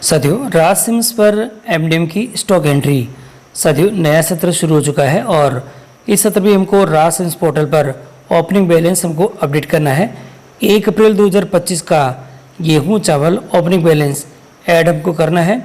साथियों, राज सिम्स पर एमडीएम की स्टॉक एंट्री। साथियों, नया सत्र शुरू हो चुका है और इस सत्र में हमको राज सिम्स पोर्टल पर ओपनिंग बैलेंस हमको अपडेट करना है। 1 अप्रैल 2025 का गेहूं चावल ओपनिंग बैलेंस ऐड हमको करना है।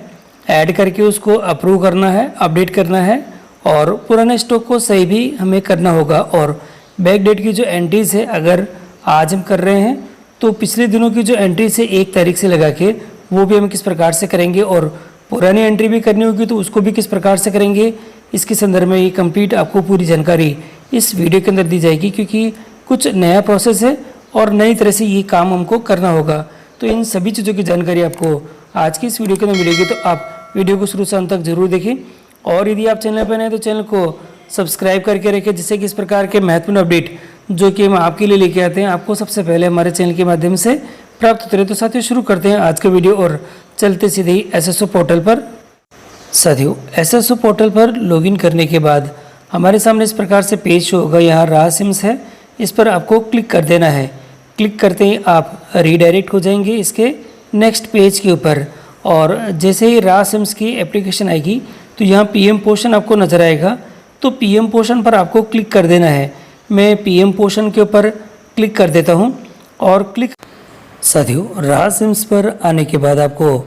ऐड करके उसको अप्रूव करना है, अपडेट करना है और पुराने स्टॉक को सही भी हमें करना होगा। और बैक डेट की जो एंट्रीज है, अगर आज हम कर रहे हैं तो पिछले दिनों की जो एंट्रीज है 1 तारीख से लगा के वो भी हम किस प्रकार से करेंगे और पुरानी एंट्री भी करनी होगी तो उसको भी किस प्रकार से करेंगे, इसके संदर्भ में ये कंप्लीट आपको पूरी जानकारी इस वीडियो के अंदर दी जाएगी। क्योंकि कुछ नया प्रोसेस है और नई तरह से ये काम हमको करना होगा। तो इन सभी चीज़ों की जानकारी आपको आज की इस वीडियो के अंदर मिलेगी, तो आप वीडियो को शुरू से अंत तक जरूर देखें। और यदि आप चैनल पर नए तो चैनल को सब्सक्राइब करके रखें, जिससे कि इस प्रकार के महत्वपूर्ण अपडेट जो कि हम आपके लिए लेके आते हैं आपको सबसे पहले हमारे चैनल के माध्यम से प्राप्त होते रहे। तो साथियों, शुरू करते हैं आज का वीडियो और चलते सीधे ही एसएसओ पोर्टल पर। साथियों, एसएसओ पोर्टल पर लॉगिन करने के बाद हमारे सामने इस प्रकार से पेज शो होगा। यहाँ राज सिम्स है, इस पर आपको क्लिक कर देना है। क्लिक करते ही आप रीडायरेक्ट हो जाएंगे इसके नेक्स्ट पेज के ऊपर। और जैसे ही राज सिम्स की एप्लीकेशन आएगी तो यहाँ पीएम पोर्शन आपको नज़र आएगा, तो पीएम पोर्शन पर आपको क्लिक कर देना है। मैं पीएम पोर्शन के ऊपर क्लिक कर देता हूँ और क्लिक। साथियों, राज सिम्स पर आने के बाद आपको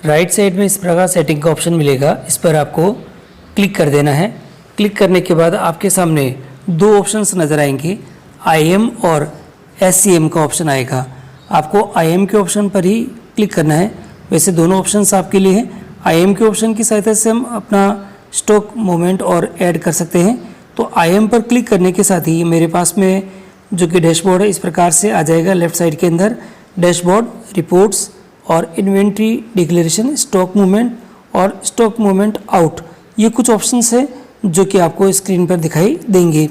राइट साइड में इस प्रकार सेटिंग का ऑप्शन मिलेगा, इस पर आपको क्लिक कर देना है। क्लिक करने के बाद आपके सामने 2 ऑप्शंस नज़र आएंगे, आईएम और एससीएम का ऑप्शन आएगा। आपको आईएम के ऑप्शन पर ही क्लिक करना है। वैसे दोनों ऑप्शंस आपके लिए हैं। आईएम के ऑप्शन की सहायता से हम अपना स्टॉक मूवमेंट और ऐड कर सकते हैं। तो आईएम पर क्लिक करने के साथ ही मेरे पास में जो कि डैशबोर्ड है इस प्रकार से आ जाएगा। लेफ्ट साइड के अंदर डैशबोर्ड, रिपोर्ट्स और इन्वेंट्री डिक्लेरेशन, स्टॉक मूवमेंट और स्टॉक मूवमेंट आउट, ये कुछ ऑप्शंस है जो कि आपको स्क्रीन पर दिखाई देंगे।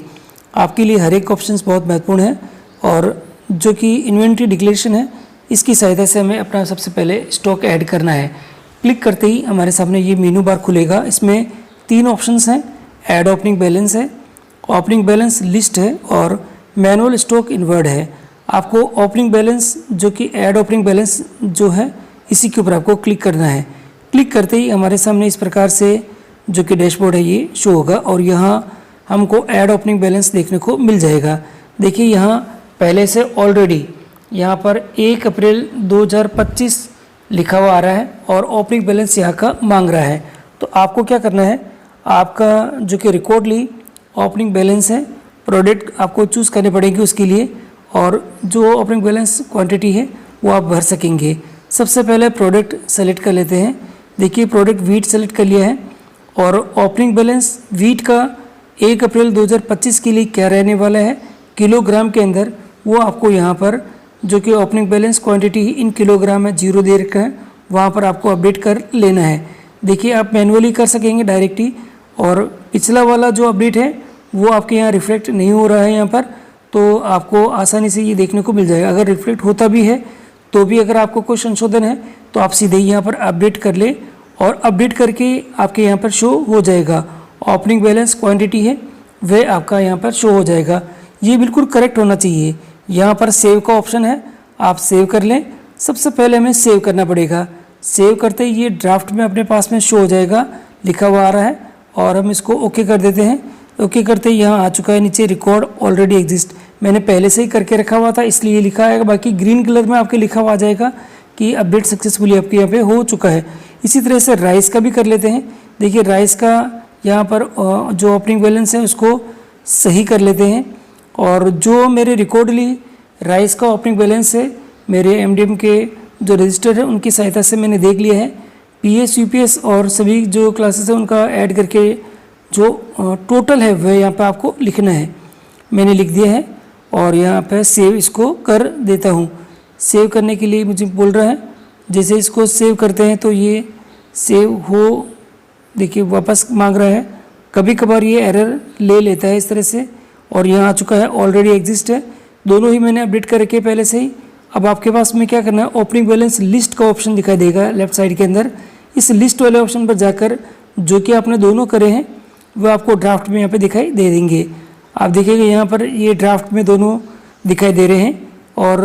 आपके लिए हर एक ऑप्शंस बहुत महत्वपूर्ण है। और जो कि इन्वेंट्री डिक्लेरेशन है, इसकी सहायता से हमें अपना सबसे पहले स्टॉक ऐड करना है। क्लिक करते ही हमारे सामने ये मेनू बार खुलेगा। इसमें 3 ऑप्शंस हैं, ऐड ओपनिंग बैलेंस है, ओपनिंग बैलेंस लिस्ट है और मैनुअल स्टॉक इनवर्ड है। आपको ओपनिंग बैलेंस जो कि ऐड ओपनिंग बैलेंस जो है इसी के ऊपर आपको क्लिक करना है। क्लिक करते ही हमारे सामने इस प्रकार से जो कि डैशबोर्ड है ये शो होगा और यहाँ हमको ऐड ओपनिंग बैलेंस देखने को मिल जाएगा। देखिए, यहाँ पहले से ऑलरेडी यहाँ पर 1 अप्रैल 2025 लिखा हुआ आ रहा है और ओपनिंग बैलेंस यहाँ का मांग रहा है। तो आपको क्या करना है, आपका जो कि रिकॉर्डली ओपनिंग बैलेंस है, प्रोडक्ट आपको चूज़ करनी पड़ेगी उसके लिए, और जो ओपनिंग बैलेंस क्वांटिटी है वो आप भर सकेंगे। सबसे पहले प्रोडक्ट सेलेक्ट कर लेते हैं। देखिए, प्रोडक्ट वीट सेलेक्ट कर लिया है और ओपनिंग बैलेंस वीट का 1 अप्रैल 2025 के लिए क्या रहने वाला है किलोग्राम के अंदर, वो आपको यहाँ पर जो कि opening balance quantity in kilogram में 0 दे रखा है, वहाँ पर आपको अपडेट कर लेना है। देखिए, आप मैनुअली कर सकेंगे डायरेक्ट ही, और पिछला वाला जो अपडेट है वो आपके यहाँ रिफ्लेक्ट नहीं हो रहा है यहाँ पर, तो आपको आसानी से ये देखने को मिल जाएगा। अगर रिफ्लेक्ट होता भी है तो भी अगर आपको कोई संशोधन है तो आप सीधे ही यहाँ पर अपडेट कर ले और अपडेट करके आपके यहाँ पर शो हो जाएगा। ओपनिंग बैलेंस क्वांटिटी है वह आपका यहाँ पर शो हो जाएगा। ये बिल्कुल करेक्ट होना चाहिए। यहाँ पर सेव का ऑप्शन है, आप सेव कर लें। सबसे पहले हमें सेव करना पड़ेगा। सेव करते ही ये ड्राफ्ट में अपने पास में शो हो जाएगा, लिखा हुआ आ रहा है, और हम इसको ओके कर देते हैं। ओके करते ही यहाँ आ चुका है नीचे रिकॉर्ड ऑलरेडी एग्जिस्ट। मैंने पहले से ही करके रखा हुआ था इसलिए लिखा आएगा, बाकी ग्रीन कलर में आपके लिखा हुआ आ जाएगा कि अपडेट सक्सेसफुली आपके यहाँ पे हो चुका है। इसी तरह से राइस का भी कर लेते हैं। देखिए, राइस का यहाँ पर जो ओपनिंग बैलेंस है उसको सही कर लेते हैं। और जो मेरे रिकॉर्डली राइस का ओपनिंग बैलेंस है मेरे एमडीएम के जो रजिस्टर है उनकी सहायता से मैंने देख लिया है। पीएस, यूपीएस और सभी जो क्लासेस है उनका ऐड करके जो टोटल है वह यहाँ पे आपको लिखना है। मैंने लिख दिया है और यहाँ पे सेव इसको कर देता हूँ। सेव करने के लिए मुझे बोल रहा है, जैसे इसको सेव करते हैं तो ये सेव हो, देखिए वापस मांग रहा है। कभी कभार ये एरर ले लेता है इस तरह से। और यहाँ आ चुका है, ऑलरेडी एग्जिस्ट है। दोनों ही मैंने अपडेट कर रखे पहले से ही। अब आपके पास में क्या करना है, ओपनिंग बैलेंस लिस्ट का ऑप्शन दिखाई देगा लेफ्ट साइड के अंदर। इस लिस्ट वाले ऑप्शन पर जाकर जो कि आपने दोनों करे हैं वो आपको ड्राफ्ट में यहाँ पे दिखाई दे देंगे। आप देखिएगा यहाँ पर ये ड्राफ्ट में दोनों दिखाई दे रहे हैं और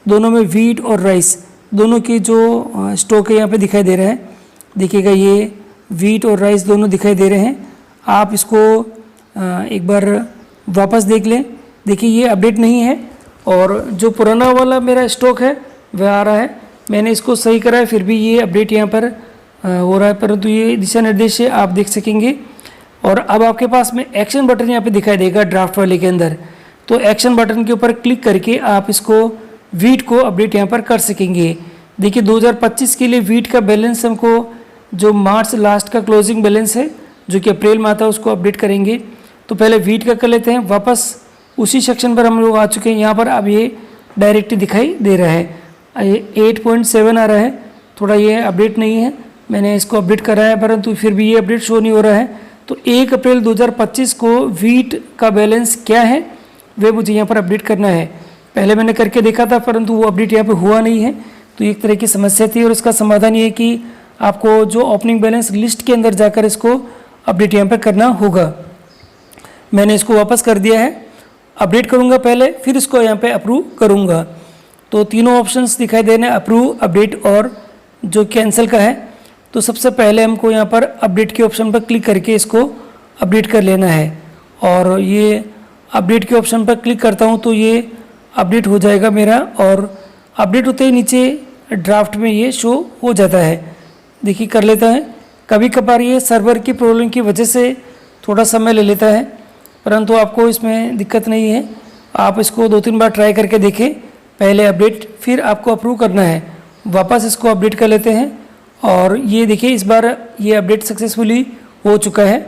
दोनों में वीट और राइस दोनों की जो स्टॉक है यहाँ पे दिखाई दे रहा है। देखिएगा ये वीट और राइस दोनों दिखाई दे रहे हैं। आप इसको एक बार वापस देख लें। देखिए ये अपडेट नहीं है और जो पुराना वाला मेरा स्टॉक है वह आ रहा है। मैंने इसको सही करा है, फिर भी ये अपडेट यहाँ पर हो रहा है, परंतु ये दिशा निर्देश है, आप देख सकेंगे। और अब आपके पास में एक्शन बटन यहाँ पे दिखाई देगा ड्राफ्ट वाले के अंदर, तो एक्शन बटन के ऊपर क्लिक करके आप इसको वीट को अपडेट यहाँ पर कर सकेंगे। देखिए 2025 के लिए वीट का बैलेंस हमको जो मार्च लास्ट का क्लोजिंग बैलेंस है जो कि अप्रैल में आता है उसको अपडेट करेंगे। तो पहले वीट का कर लेते हैं। वापस उसी सेक्शन पर हम लोग आ चुके हैं। यहाँ पर अब ये डायरेक्ट दिखाई दे रहा है, 8.7 आ रहा है। थोड़ा ये अपडेट नहीं है, मैंने इसको अपडेट करा है परंतु फिर भी ये अपडेट शो नहीं हो रहा है। तो 1 अप्रैल 2025 को वीट का बैलेंस क्या है वे मुझे यहाँ पर अपडेट करना है। पहले मैंने करके देखा था परंतु वो अपडेट यहाँ पर हुआ नहीं है, तो एक तरह की समस्या थी। और उसका समाधान ये है कि आपको जो ओपनिंग बैलेंस लिस्ट के अंदर जाकर इसको अपडेट यहाँ पर करना होगा। मैंने इसको वापस कर दिया है, अपडेट करूँगा पहले, फिर इसको यहाँ पे अप्रूव करूँगा। तो तीनों ऑप्शंस दिखाई दे रहे हैं, अप्रूव, अपडेट और जो कैंसिल का है। तो सबसे पहले हमको यहाँ पर अपडेट के ऑप्शन पर क्लिक करके इसको अपडेट कर लेना है। और ये अपडेट के ऑप्शन पर क्लिक करता हूँ तो ये अपडेट हो जाएगा मेरा, और अपडेट होते ही नीचे ड्राफ्ट में ये शो हो जाता है। देखिए कर लेता है। कभी कभार ये सर्वर की प्रॉब्लम की वजह से थोड़ा समय ले लेता है, परंतु आपको इसमें दिक्कत नहीं है। आप इसको 2-3 बार ट्राई करके देखें। पहले अपडेट, फिर आपको अप्रूव करना है। वापस इसको अपडेट कर लेते हैं और ये देखिए इस बार ये अपडेट सक्सेसफुली हो चुका है।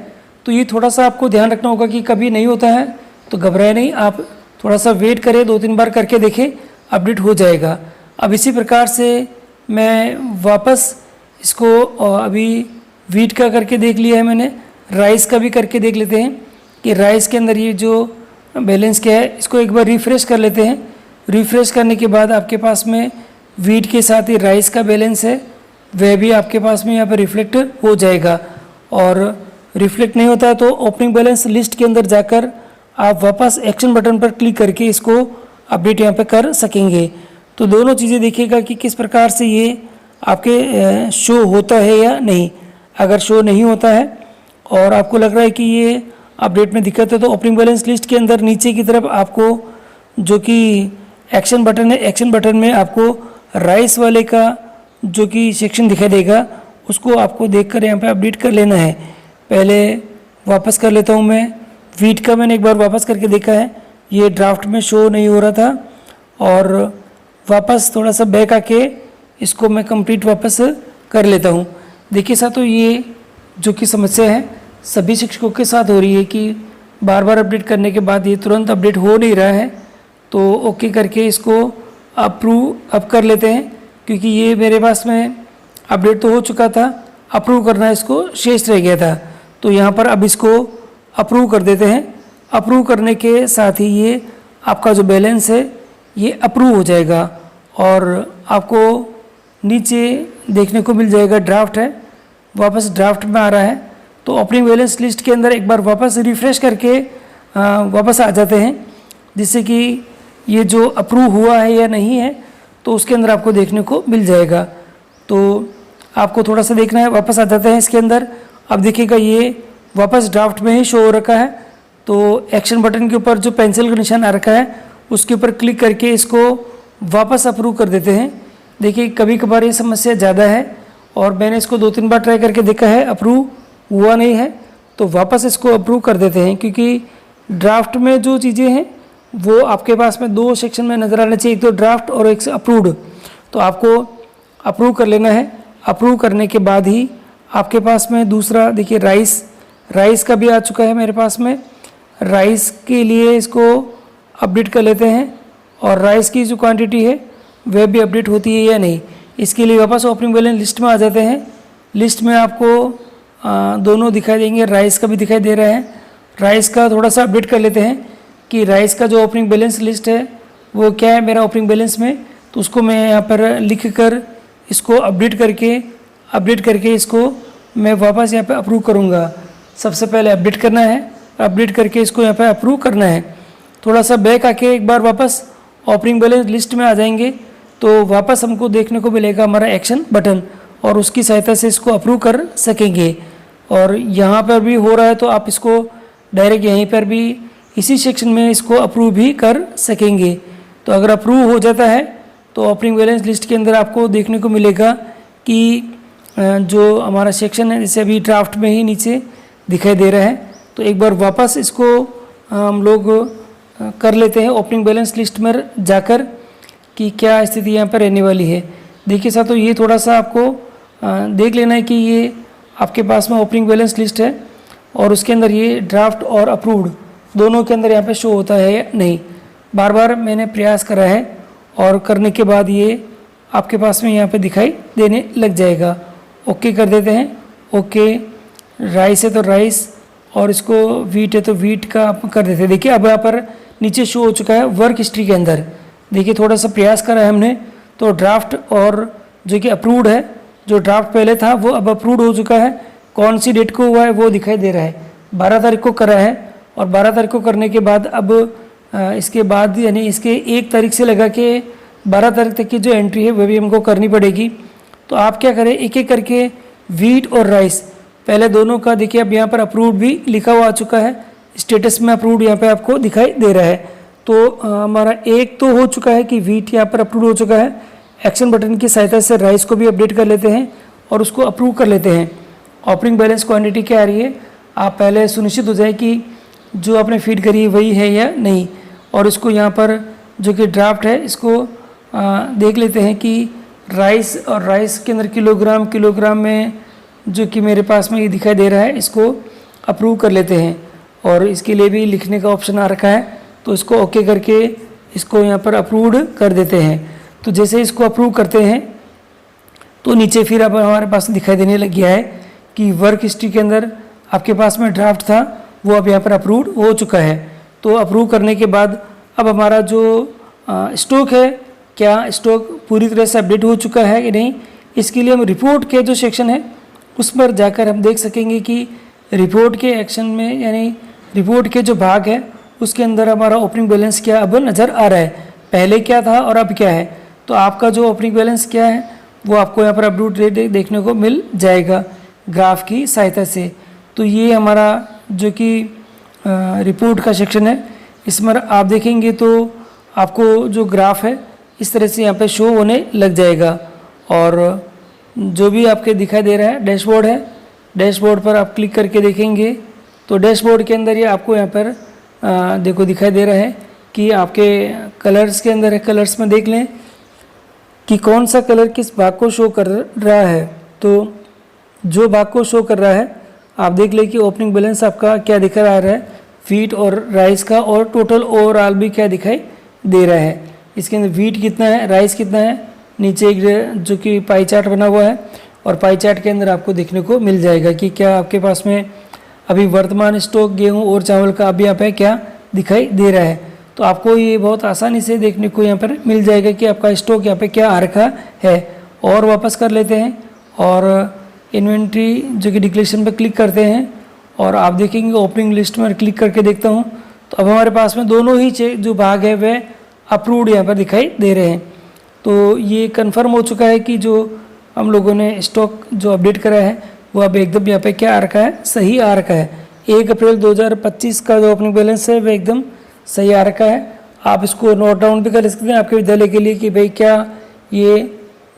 तो ये थोड़ा सा आपको ध्यान रखना होगा कि कभी नहीं होता है तो घबराए नहीं, आप थोड़ा सा वेट करें, 2-3 बार करके देखें, अपडेट हो जाएगा। अब इसी प्रकार से मैं वापस इसको अभी वीट का करके देख लिया है मैंने, राइस का भी करके देख लेते हैं कि राइस के अंदर ये जो बैलेंस क्या है। इसको एक बार रिफ़्रेश कर लेते हैं। रिफ़्रेश करने के बाद आपके पास में वीट के साथ ही राइस का बैलेंस है वह भी आपके पास में यहाँ पर रिफ्लेक्ट हो जाएगा। और रिफ्लेक्ट नहीं होता है तो ओपनिंग बैलेंस लिस्ट के अंदर जाकर आप वापस एक्शन बटन पर क्लिक करके इसको अपडेट यहाँ पे कर सकेंगे। तो दोनों चीज़ें देखिएगा कि किस प्रकार से ये आपके शो होता है या नहीं। अगर शो नहीं होता है और आपको लग रहा है कि ये अपडेट में दिक्कत है तो ओपनिंग बैलेंस लिस्ट के अंदर नीचे की तरफ आपको जो कि एक्शन बटन है, एक्शन बटन में आपको राइस वाले का जो कि सेक्शन दिखाई देगा उसको आपको देखकर यहाँ पे अपडेट कर लेना है। पहले वापस कर लेता हूँ मैं। वीट का मैंने एक बार वापस करके देखा है, ये ड्राफ्ट में शो नहीं हो रहा था और वापस थोड़ा सा बैक आके इसको मैं कंप्लीट वापस कर लेता हूँ। देखिए साथियों, ये जो कि समस्या है सभी शिक्षकों के साथ हो रही है कि बार बार अपडेट करने के बाद ये तुरंत अपडेट हो नहीं रहा है। तो ओके करके इसको अप्रूव अब कर लेते हैं, क्योंकि ये मेरे पास में अपडेट तो हो चुका था, अप्रूव करना इसको शेष रह गया था। तो यहाँ पर अब इसको अप्रूव कर देते हैं। अप्रूव करने के साथ ही ये आपका जो बैलेंस है ये अप्रूव हो जाएगा और आपको नीचे देखने को मिल जाएगा ड्राफ्ट है, वापस ड्राफ्ट में आ रहा है। तो ओपनिंग बैलेंस लिस्ट के अंदर एक बार वापस रिफ़्रेश करके वापस आ जाते हैं, जिससे कि ये जो अप्रूव हुआ है या नहीं है तो उसके अंदर आपको देखने को मिल जाएगा। तो आपको थोड़ा सा देखना है, वापस आ जाते हैं इसके अंदर। अब देखिएगा ये वापस ड्राफ्ट में ही शो हो रखा है। तो एक्शन बटन के ऊपर जो पेंसिल का निशान आ रखा है उसके ऊपर क्लिक करके इसको वापस अप्रूव कर देते हैं। देखिए कभी कभार ये समस्या ज़्यादा है और मैंने इसको 2-3 बार ट्राई करके देखा है, अप्रूव हुआ नहीं है। तो वापस इसको अप्रूव कर देते हैं, क्योंकि ड्राफ्ट में जो चीज़ें हैं वो आपके पास में 2 सेक्शन में नज़र आना चाहिए, एक तो ड्राफ्ट और एक अप्रूव्ड। तो आपको अप्रूव कर लेना है। अप्रूव करने के बाद ही आपके पास में दूसरा देखिए राइस का भी आ चुका है मेरे पास में। राइस के लिए इसको अपडेट कर लेते हैं और राइस की जो क्वांटिटी है वह भी अपडेट होती है या नहीं, इसके लिए वापस ओपनिंग बैलेंस लिस्ट में आ जाते हैं। लिस्ट में आपको दोनों दिखाई देंगे, राइस का भी दिखाई दे रहा है। राइस का थोड़ा सा अपडेट कर लेते हैं कि राइस का जो ओपनिंग बैलेंस लिस्ट है वो क्या है मेरा ओपनिंग बैलेंस में, तो उसको मैं यहाँ पर लिख कर इसको अपडेट करके इसको मैं वापस यहाँ पे अप्रूव करूँगा। सबसे पहले अपडेट करना है, अपडेट करके इसको यहाँ पे अप्रूव करना है। थोड़ा सा बैक आके एक बार वापस ओपनिंग बैलेंस लिस्ट में आ जाएंगे तो वापस हमको देखने को मिलेगा हमारा एक्शन बटन, और उसकी सहायता से इसको अप्रूव कर सकेंगे। और यहाँ पर भी हो रहा है तो आप इसको डायरेक्ट यहीं पर भी इसी सेक्शन में इसको अप्रूव भी कर सकेंगे। तो अगर अप्रूव हो जाता है तो ओपनिंग बैलेंस लिस्ट के अंदर आपको देखने को मिलेगा कि जो हमारा सेक्शन है, जैसे अभी ड्राफ्ट में ही नीचे दिखाई दे रहा है। तो एक बार वापस इसको हम लोग कर लेते हैं ओपनिंग बैलेंस लिस्ट में जाकर कि क्या स्थिति यहाँ पर रहने वाली है। देखिए साथियों, ये थोड़ा सा आपको देख लेना है कि ये आपके पास में ओपनिंग बैलेंस लिस्ट है और उसके अंदर ये ड्राफ्ट और अप्रूव्ड दोनों के अंदर यहाँ पे शो होता है या नहीं। बार बार मैंने प्रयास करा है और करने के बाद ये आपके पास में यहाँ पे दिखाई देने लग जाएगा। ओके कर देते हैं। ओके, राइस है तो राइस, और इसको वीट है तो वीट का आप कर देते हैं। देखिए अब यहाँ पर नीचे शो हो चुका है वर्क हिस्ट्री के अंदर। देखिए थोड़ा सा प्रयास करा है हमने, तो ड्राफ्ट और जो कि अप्रूव्ड है, जो ड्राफ्ट पहले था वो अब अप्रूव्ड हो चुका है। कौन सी डेट को हुआ है वो दिखाई दे रहा है, 12 तारीख को करा है। और 12 तारीख को करने के बाद अब इसके बाद यानी इसके 1 तारीख से लगा के 12 तारीख तक की जो एंट्री है वह भी हमको करनी पड़ेगी। तो आप क्या करें, एक एक करके वीट और राइस पहले दोनों का देखिए अब यहाँ पर अप्रूव्ड भी लिखा हुआ आ चुका है, स्टेटस में अप्रूव्ड यहाँ पे आपको दिखाई दे रहा है। तो हमारा एक तो हो चुका है कि वीट यहाँ पर अप्रूव हो चुका है। एक्शन बटन की सहायता से राइस को भी अपडेट कर लेते हैं और उसको अप्रूव कर लेते हैं। ओपनिंग बैलेंस क्वांटिटी क्या आ रही है, आप पहले सुनिश्चित हो जाए कि जो आपने फीड करी है वही है या नहीं। और इसको यहाँ पर जो कि ड्राफ्ट है इसको देख लेते हैं कि राइस और राइस के अंदर किलोग्राम में जो कि मेरे पास में ये दिखाई दे रहा है, इसको अप्रूव कर लेते हैं। और इसके लिए भी लिखने का ऑप्शन आ रखा है, तो इसको ओके करके इसको यहाँ पर अप्रूव्ड कर देते हैं। तो जैसे इसको अप्रूव करते हैं तो नीचे फिर अब हमारे पास दिखाई देने लग गया है कि वर्क हिस्ट्री के अंदर आपके पास में ड्राफ्ट था वो अब यहाँ पर अप्रूव्ड हो चुका है। तो अप्रूव करने के बाद अब हमारा जो स्टॉक है, क्या स्टॉक पूरी तरह से अपडेट हो चुका है कि नहीं, इसके लिए हम रिपोर्ट के जो सेक्शन है उस पर जाकर हम देख सकेंगे कि रिपोर्ट के एक्शन में यानी रिपोर्ट के जो भाग है उसके अंदर हमारा ओपनिंग बैलेंस क्या अब नज़र आ रहा है, पहले क्या था और अब क्या है। तो आपका जो ओपनिंग बैलेंस क्या है वो आपको यहाँ पर अपडेट देखने को मिल जाएगा ग्राफ की सहायता से। तो ये हमारा जो कि रिपोर्ट का सेक्शन है, इसमें आप देखेंगे तो आपको जो ग्राफ है इस तरह से यहाँ पे शो होने लग जाएगा। और जो भी आपके दिखाई दे रहा है डैशबोर्ड है, डैशबोर्ड पर आप क्लिक करके देखेंगे तो डैशबोर्ड के अंदर ये आपको यहाँ पर देखो दिखाई दे रहा है कि आपके कलर्स के अंदर है। कलर्स में देख लें कि कौन सा कलर किस भाग को शो कर रहा है। तो जो भाग को शो कर रहा है आप देख लें कि ओपनिंग बैलेंस आपका क्या दिखा रहा है, वीट और राइस का, और टोटल ओवरऑल भी क्या दिखाई दे रहा है। इसके अंदर वीट कितना है, राइस कितना है, नीचे एक जो कि पाई चार्ट बना हुआ है और पाई चार्ट के अंदर आपको देखने को मिल जाएगा कि क्या आपके पास में अभी वर्तमान स्टॉक गेहूं और चावल का अभी यहाँ पे क्या दिखाई दे रहा है। तो आपको ये बहुत आसानी से देखने को यहाँ पर मिल जाएगा कि आपका स्टॉक यहाँ पे क्या आ रखा है। और वापस कर लेते हैं और इन्वेंट्री जो कि डिक्लेरेशन पर क्लिक करते हैं और आप देखेंगे ओपनिंग लिस्ट में क्लिक करके देखता हूँ तो अब हमारे पास में दोनों ही जो भाग है वह अप्रूव्ड यहाँ पर दिखाई दे रहे हैं। तो ये कंफर्म हो चुका है कि जो हम लोगों ने स्टॉक जो अपडेट करा है वो अब एकदम यहाँ पे क्या आ रखा है, सही आ रखा है। 1 अप्रैल 2025 का जो ओपनिंग बैलेंस है वो एकदम सही आ रखा है। आप इसको नोट डाउन भी कर सकते हैं आपके विद्यालय के लिए कि भाई क्या ये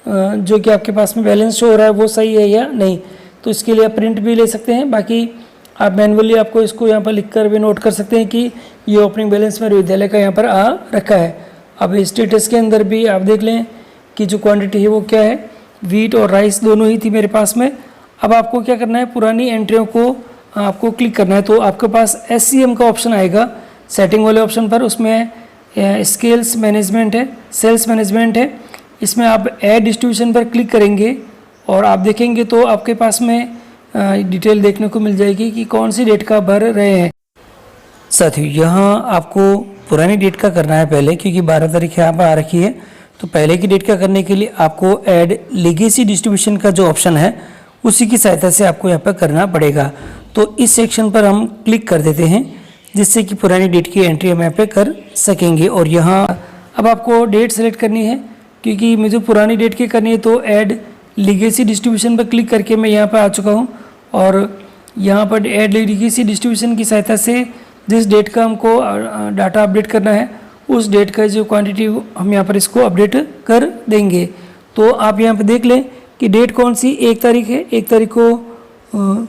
जो कि आपके पास में बैलेंस शो हो रहा है वो सही है या नहीं। तो इसके लिए आप प्रिंट भी ले सकते हैं, बाकी आप मैनुअली आपको इसको यहाँ पर लिख कर भी नोट कर सकते हैं कि ये ओपनिंग बैलेंस मेरे विद्यालय का यहाँ पर आ रखा है। अब स्टेटस के अंदर भी आप देख लें कि जो क्वांटिटी है वो क्या है, वीट और राइस दोनों ही थी मेरे पास में। अब आपको क्या करना है, पुरानी एंट्रियों को आपको क्लिक करना है। तो आपके पास SCM का ऑप्शन आएगा सेटिंग वाले ऑप्शन पर, उसमें स्केल्स मैनेजमेंट है, सेल्स मैनेजमेंट है। इसमें आप ऐड डिस्ट्रीब्यूशन पर क्लिक करेंगे और आप देखेंगे तो आपके पास में डिटेल देखने को मिल जाएगी कि कौन सी डेट का भर रहे हैं। साथियों यहाँ आपको पुरानी डेट का करना है पहले, क्योंकि 12 तारीख यहाँ पर आ रखी है। तो पहले की डेट का करने के लिए आपको ऐड लेगेसी डिस्ट्रीब्यूशन का जो ऑप्शन है उसी की सहायता से आपको यहाँ पर करना पड़ेगा। तो इस सेक्शन पर हम क्लिक कर देते हैं जिससे कि पुरानी डेट की एंट्री हम यहाँ पे कर सकेंगे। और यहाँ अब आपको डेट सेलेक्ट करनी है क्योंकि मुझे पुरानी डेट की करनी है तो ऐड लीगेसी डिस्ट्रीब्यूशन पर क्लिक करके मैं यहाँ पर आ चुका हूँ और यहाँ पर ऐड लीगेसी डिस्ट्रीब्यूशन की सहायता से जिस डेट का हमको डाटा अपडेट करना है उस डेट का जो क्वांटिटी हम यहाँ पर इसको अपडेट कर देंगे। तो आप यहाँ पर देख लें कि डेट कौन सी 1 तारीख है। 1 तारीख को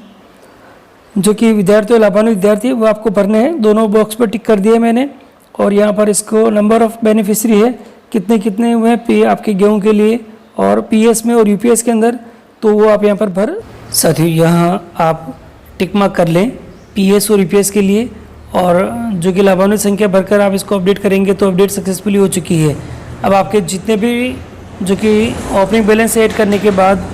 जो कि विद्यार्थी और लाभान्वित विद्यार्थी है वो आपको भरने हैं। दोनों बॉक्स पर टिक कर दिए मैंने और यहाँ पर इसको नंबर ऑफ़ बेनिफिशियरी है कितने कितने हुए पे आपके गेहूँ के लिए और पीएस में और यूपीएस के अंदर, तो वो आप यहाँ पर भर। साथियों यहाँ आप टिक मार्क कर लें पीएस और यूपीएस के लिए और जो कि लाभान्वित संख्या भरकर आप इसको अपडेट करेंगे तो अपडेट सक्सेसफुली हो चुकी है। अब आपके जितने भी जो कि ओपनिंग बैलेंस ऐड करने के बाद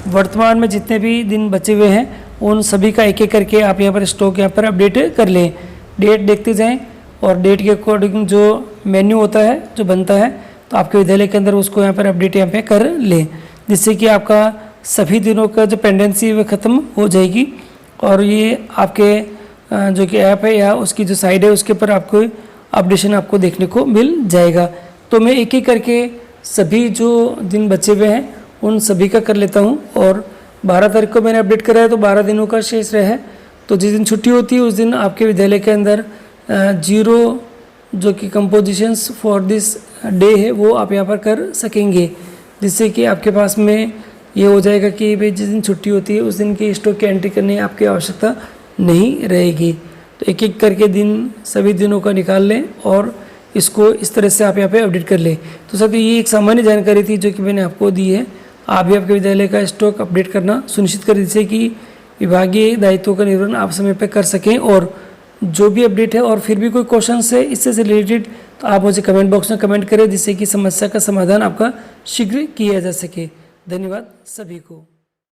वर्तमान में जितने भी दिन बचे हुए हैं उन सभी का एक एक करके आप यहाँ पर स्टॉक यहाँ पर अपडेट कर लें। डेट देखते जाएं और डेट के अकॉर्डिंग जो मेन्यू होता है जो बनता है तो आपके विद्यालय के अंदर उसको यहाँ पर अपडेट यहाँ पे कर लें, जिससे कि आपका सभी दिनों का जो पेंडेंसी है वो ख़त्म हो जाएगी। और ये आपके जो कि ऐप है या उसकी जो साइड है उसके ऊपर आपको अपडेशन आपको देखने को मिल जाएगा। तो मैं एक एक करके सभी जो दिन बचे हुए हैं उन सभी का कर लेता हूँ। और 12 तारीख को मैंने अपडेट कराया तो 12 दिनों का शेष रहा है। तो जिस दिन छुट्टी होती है उस दिन आपके विद्यालय के अंदर 0 जो कि कंपोजिशंस फॉर दिस डे है वो आप यहाँ पर कर सकेंगे, जिससे कि आपके पास में ये हो जाएगा कि भाई जिस दिन छुट्टी होती है उस दिन की स्टॉक की एंट्री करने की आपकी आवश्यकता नहीं रहेगी। तो एक एक करके दिन सभी दिनों का निकाल लें और इसको इस तरह से आप यहाँ पे अपडेट कर लें। तो साथियों ये एक सामान्य जानकारी थी जो कि मैंने आपको दी है। आप भी आपके विद्यालय का स्टॉक अपडेट करना सुनिश्चित करें जिससे कि विभागीय दायित्वों का निर्वहन आप समय पर कर सकें। और जो भी अपडेट है और फिर भी कोई क्वेश्चन है इससे रिलेटेड तो आप मुझे कमेंट बॉक्स में कमेंट करें जिससे कि समस्या का समाधान आपका शीघ्र किया जा सके। धन्यवाद सभी को।